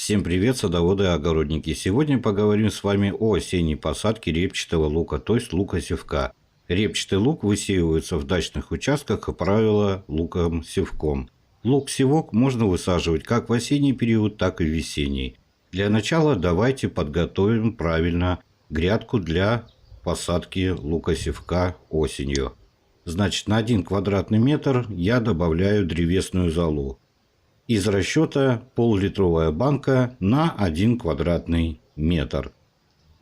Всем привет, садоводы и огородники! Сегодня поговорим с вами о осенней посадке репчатого лука, то есть лука-севка. Репчатый лук высеивается в дачных участках, как правило, луком-севком. Лук-севок можно высаживать как в осенний период, так и в весенний. Для начала давайте подготовим правильно грядку для посадки лука-севка осенью. Значит, на 1 квадратный метр я добавляю древесную золу. Из расчета пол-литровая банка на 1 квадратный метр.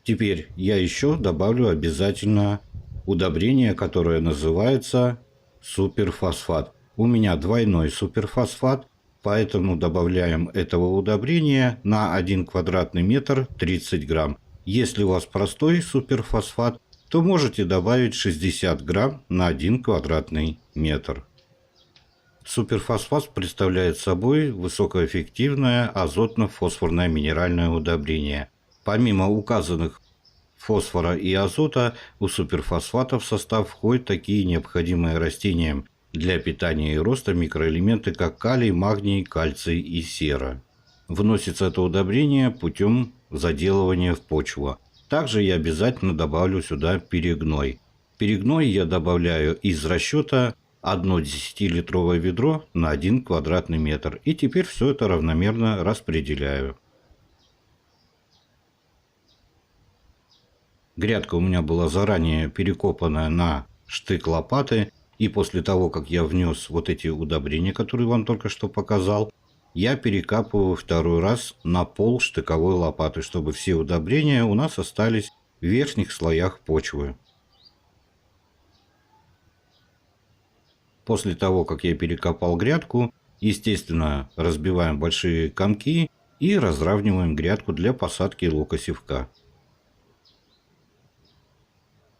Теперь я еще добавлю обязательно удобрение, которое называется суперфосфат. У меня двойной суперфосфат, поэтому добавляем этого удобрения на 1 квадратный метр 30 грамм. Если у вас простой суперфосфат, то можете добавить 60 грамм на 1 квадратный метр. Суперфосфат представляет собой высокоэффективное азотно-фосфорное минеральное удобрение. Помимо указанных фосфора и азота, у суперфосфата в состав входят такие необходимые растениям для питания и роста микроэлементы, как калий, магний, кальций и сера. Вносится это удобрение путем заделывания в почву. Также я обязательно добавлю сюда перегной. Перегной я добавляю из расчета 1 10-литровое ведро на 1 квадратный метр. И теперь все это равномерно распределяю. Грядка у меня была заранее перекопана на штык лопаты. И после того, как я внес вот эти удобрения, которые вам только что показал, я перекапываю второй раз на пол штыковой лопаты, чтобы все удобрения у нас остались в верхних слоях почвы. После того, как я перекопал грядку, естественно, разбиваем большие комки и разравниваем грядку для посадки лука-севка.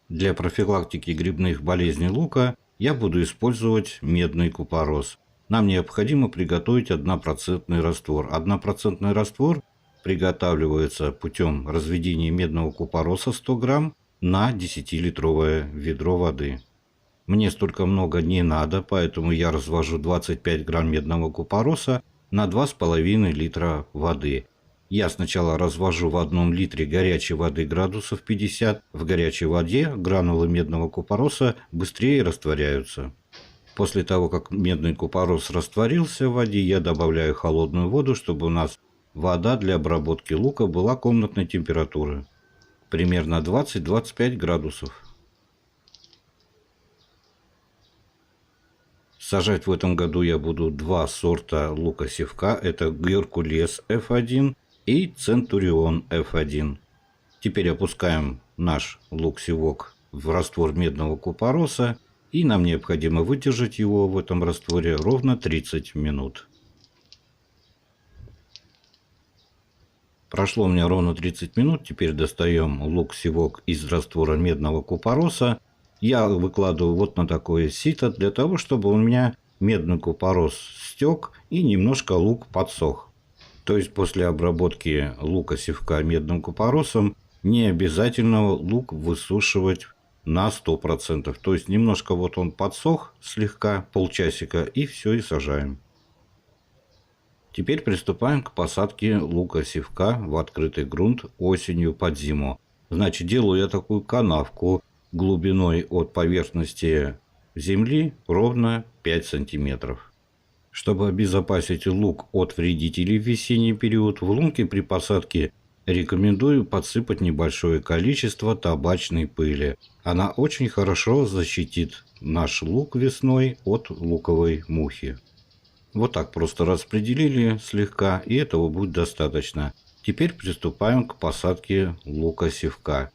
Для профилактики грибных болезней лука я буду использовать медный купорос. Нам необходимо приготовить 1% раствор. 1% раствор приготавливается путем разведения медного купороса 100 грамм на 10-литровое ведро воды. Мне столько много не надо, поэтому я развожу 25 грамм медного купороса на 2,5 литра воды. Я сначала развожу в 1 литре горячей воды градусов 50. В горячей воде гранулы медного купороса быстрее растворяются. После того, как медный купорос растворился в воде, я добавляю холодную воду, чтобы у нас вода для обработки лука была комнатной температуры. Примерно 20-25 градусов. Сажать в этом году я буду 2 сорта лука-севка. Это Геркулес F1 и Центурион F1. Теперь опускаем наш лук-севок в раствор медного купороса. И нам необходимо выдержать его в этом растворе ровно 30 минут. Прошло у меня ровно 30 минут. Теперь достаем лук-севок из раствора медного купороса. Я выкладываю вот на такое сито, для того, чтобы у меня медный купорос стек и немножко лук подсох. То есть после обработки лука-севка медным купоросом не обязательно лук высушивать на 100%. То есть немножко вот он подсох слегка, полчасика, и все, и сажаем. Теперь приступаем к посадке лука-севка в открытый грунт осенью под зиму. Значит, делаю я такую канавку глубиной от поверхности земли ровно 5 сантиметров. Чтобы обезопасить лук от вредителей в весенний период, в лунке при посадке рекомендую подсыпать небольшое количество табачной пыли. Она очень хорошо защитит наш лук весной от луковой мухи. Вот так просто распределили слегка, и этого будет достаточно. Теперь приступаем к посадке лука-севка.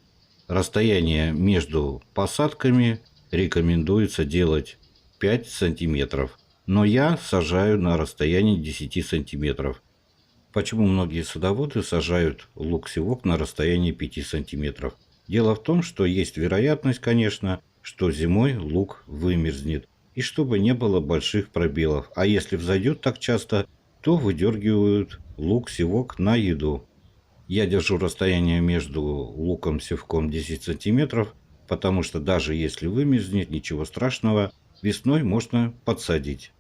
Расстояние между посадками рекомендуется делать 5 сантиметров, но я сажаю на расстоянии 10 сантиметров. Почему многие садоводы сажают лук-севок на расстоянии 5 сантиметров? Дело в том, что есть вероятность, конечно, что зимой лук вымерзнет, и чтобы не было больших пробелов. А если взойдет так часто, то выдергивают лук-севок на еду. Я держу расстояние между луком-севком 10 сантиметров, потому что даже если вымерзнет, ничего страшного, весной можно подсадить.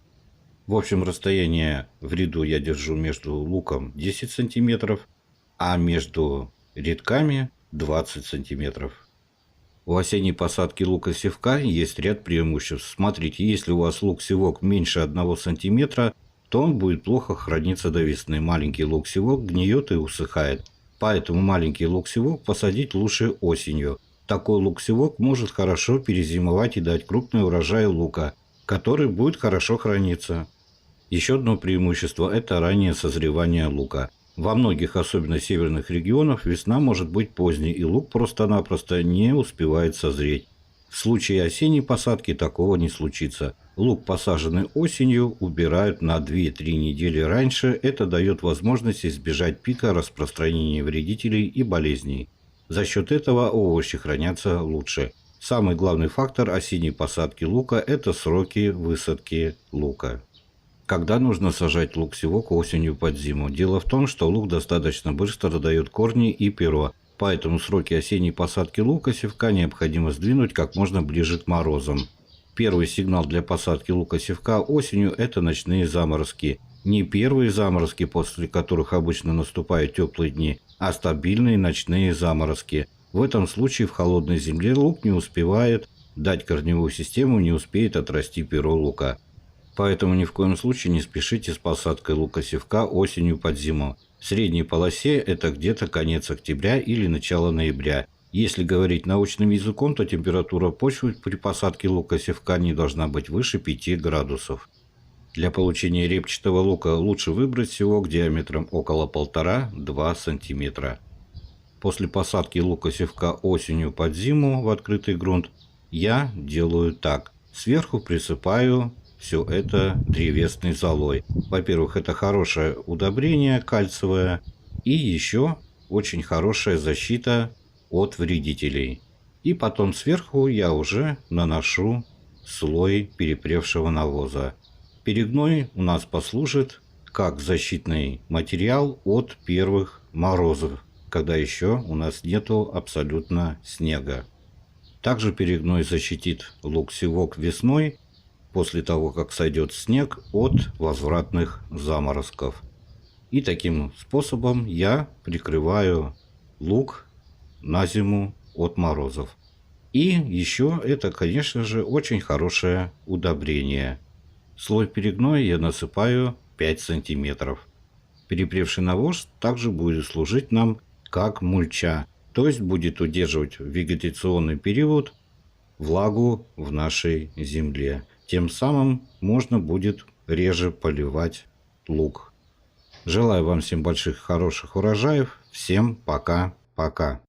В общем, расстояние в ряду я держу между луком 10 сантиметров, а между рядками 20 сантиметров. У осенней посадки лука-севка есть ряд преимуществ. Смотрите, если у вас лук-севок меньше 1 сантиметра, то он будет плохо храниться до весны. Маленький лук-севок гниет и усыхает. Поэтому маленький лук-севок посадить лучше осенью. Такой лук-севок может хорошо перезимовать и дать крупный урожай лука, который будет хорошо храниться. Еще одно преимущество – это раннее созревание лука. Во многих, особенно северных регионах, весна может быть поздней, и лук просто-напросто не успевает созреть. В случае осенней посадки такого не случится. Лук, посаженный осенью, убирают на 2-3 недели раньше. Это дает возможность избежать пика распространения вредителей и болезней. За счет этого овощи хранятся лучше. Самый главный фактор осенней посадки лука – это сроки высадки лука. Когда нужно сажать лук-севок осенью под зиму? Дело в том, что лук достаточно быстро дает корни и перо, поэтому сроки осенней посадки лука-севка необходимо сдвинуть как можно ближе к морозам. Первый сигнал для посадки лука-севка осенью – это ночные заморозки. Не первые заморозки, после которых обычно наступают теплые дни, а стабильные ночные заморозки. В этом случае в холодной земле лук не успевает дать корневую систему, не успеет отрасти перо лука. Поэтому ни в коем случае не спешите с посадкой лука-севка осенью под зиму. В средней полосе это где-то конец октября или начало ноября. Если говорить научным языком, то температура почвы при посадке лука-севка не должна быть выше 5 градусов. Для получения репчатого лука лучше выбрать севок диаметром около 1,5-2 см. После посадки лука-севка осенью под зиму в открытый грунт я делаю так. Сверху присыпаю все это древесной золой. Во-первых, это хорошее удобрение кальциевое и еще очень хорошая защита от вредителей. И потом сверху я уже наношу слой перепревшего навоза. Перегной у нас послужит как защитный материал от первых морозов, когда еще у нас нету абсолютно снега. Также перегной защитит лук-севок весной, после того, как сойдет снег, от возвратных заморозков. И таким способом я прикрываю лук на зиму от морозов. И еще это, конечно же, очень хорошее удобрение. Слой перегноя я насыпаю 5 сантиметров. Перепревший навоз также будет служить нам как мульча, то есть будет удерживать в вегетационный период влагу в нашей земле. Тем самым можно будет реже поливать лук. Желаю вам всем больших хороших урожаев. Всем пока-пока.